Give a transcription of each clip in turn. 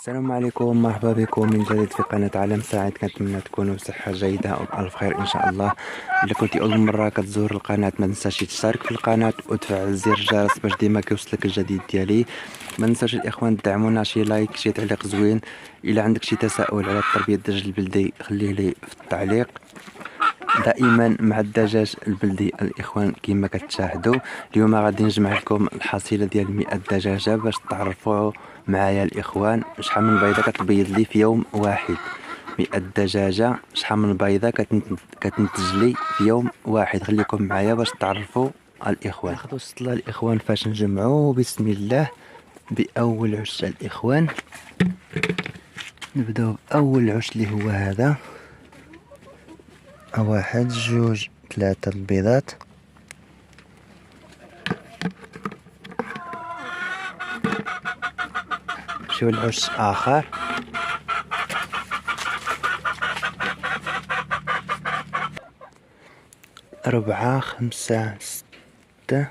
السلام عليكم، مرحبا بكم من جديد في قناة عالم سعيد. كنتمنى تكونوا بصحة جيدة وبألف خير إن شاء الله. إلا كنتي أول مرة كتزور القناة ما تنساش تشترك في القناة وتفعل زر الجرس باش ديما كيوصلك الجديد ديالي. ما ننساش الإخوان تدعمونا شي لايك شي تعليق زوين. إلا عندك شي تساؤل على تربية الدجاج البلدي خليه لي في التعليق. دائما مع الدجاج البلدي الإخوان كما كتشاهدوا. اليوم غادي نجمع لكم الحصيلة ديال 100 دجاجة باش تعرفوا معايا الإخوان شحال من بيضة كتبيض لي في يوم واحد. 100 دجاجة شحال من بيضة كتنتج لي في يوم واحد. خليكم معايا باش تعرفوا الإخوان. ناخذوا السطلة الإخوان فاش نجمعوا. بسم الله. بأول عش الإخوان نبداو بأول عش اللي هو هذا. واحد جوج ثلاثة البيضات. نمشيو لعش آخر. أربعة خمسة ستة.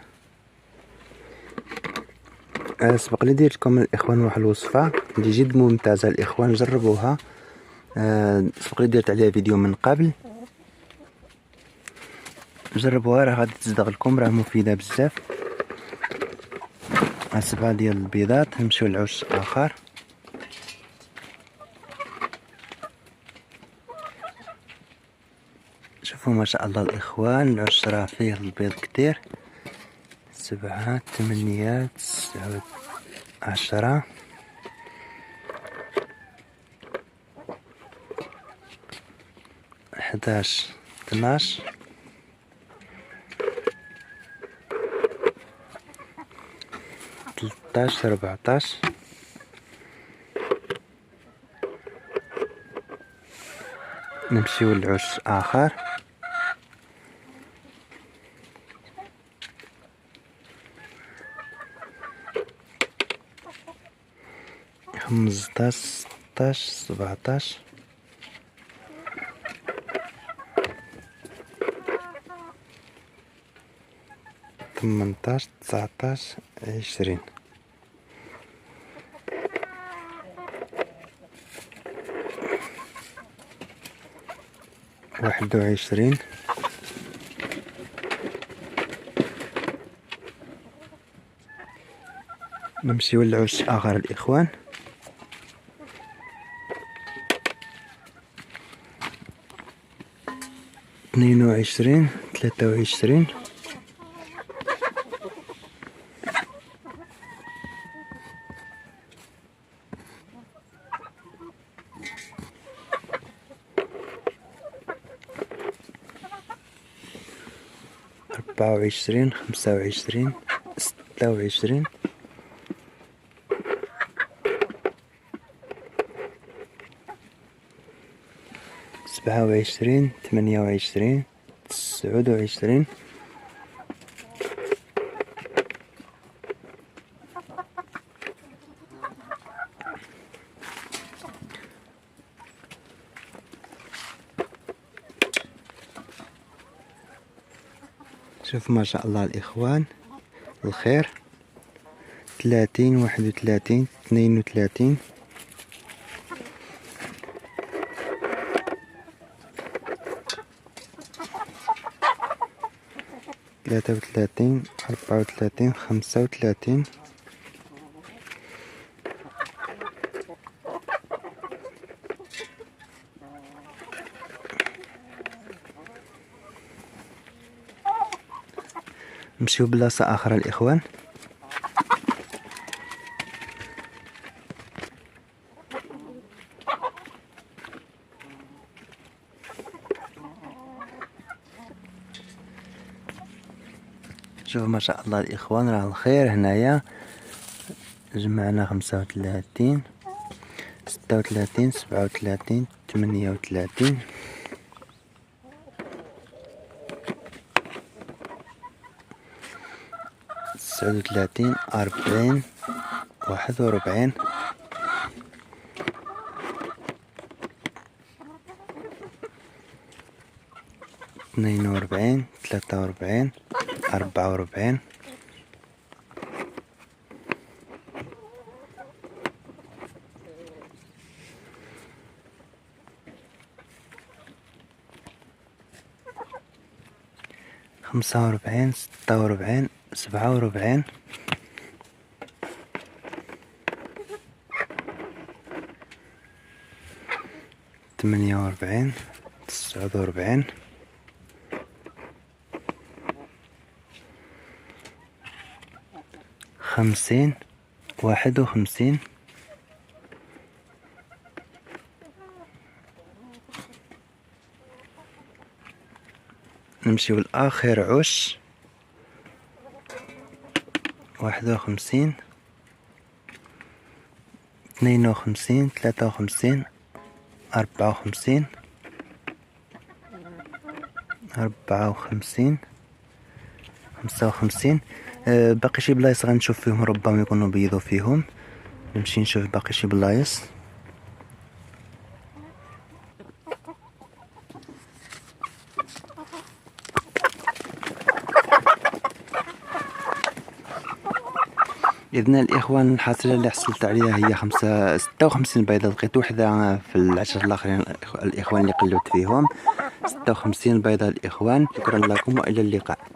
سبق لي درت لكم الإخوان واحد الوصفة اللي جد ممتازة الإخوان، جربوها. سبق لي درت عليها فيديو من قبل، جربوها راه غادي تصدق لكم، راه مفيدة بزاف. 7 ديال البيضات. نمشيو لعش آخر. شوفوا ما شاء الله الإخوان، العش راه فيه البيض كتير. 7 8 9 10 11 12 13 14. نمشيو لعش آخر. 15 16 17 18 19 20. 21. نمشيو لعش آخر الإخوان. 22 23. 24 25 26. 27 28 29. شوف ما شاء الله الإخوان الخير. 30 31 32. 33 34 35. 'نمشيو بلاصة أخرى الإخوان. شوفوا ما شاء الله الإخوان راه الخير هنايا. جمعنا 35 36 37 38. 39 40 41. 42 43 44. 45 45 46 47 48 49 50 51 نمشيو لآخر عش 51 52 53 54 54 55. باقي شي بلايص غنشوف فيهم ربما يكونوا بيضوا فيهم، نمشي نشوف باقي شي بلايص. إذن الإخوان الحاصلة اللي حصلت عليها هي 56 بيضة، لقيت وحدة في العشر الآخرين الإخوان اللي قلبت فيهم. 56 بيضة الإخوان. شكرا لكم وإلى اللقاء.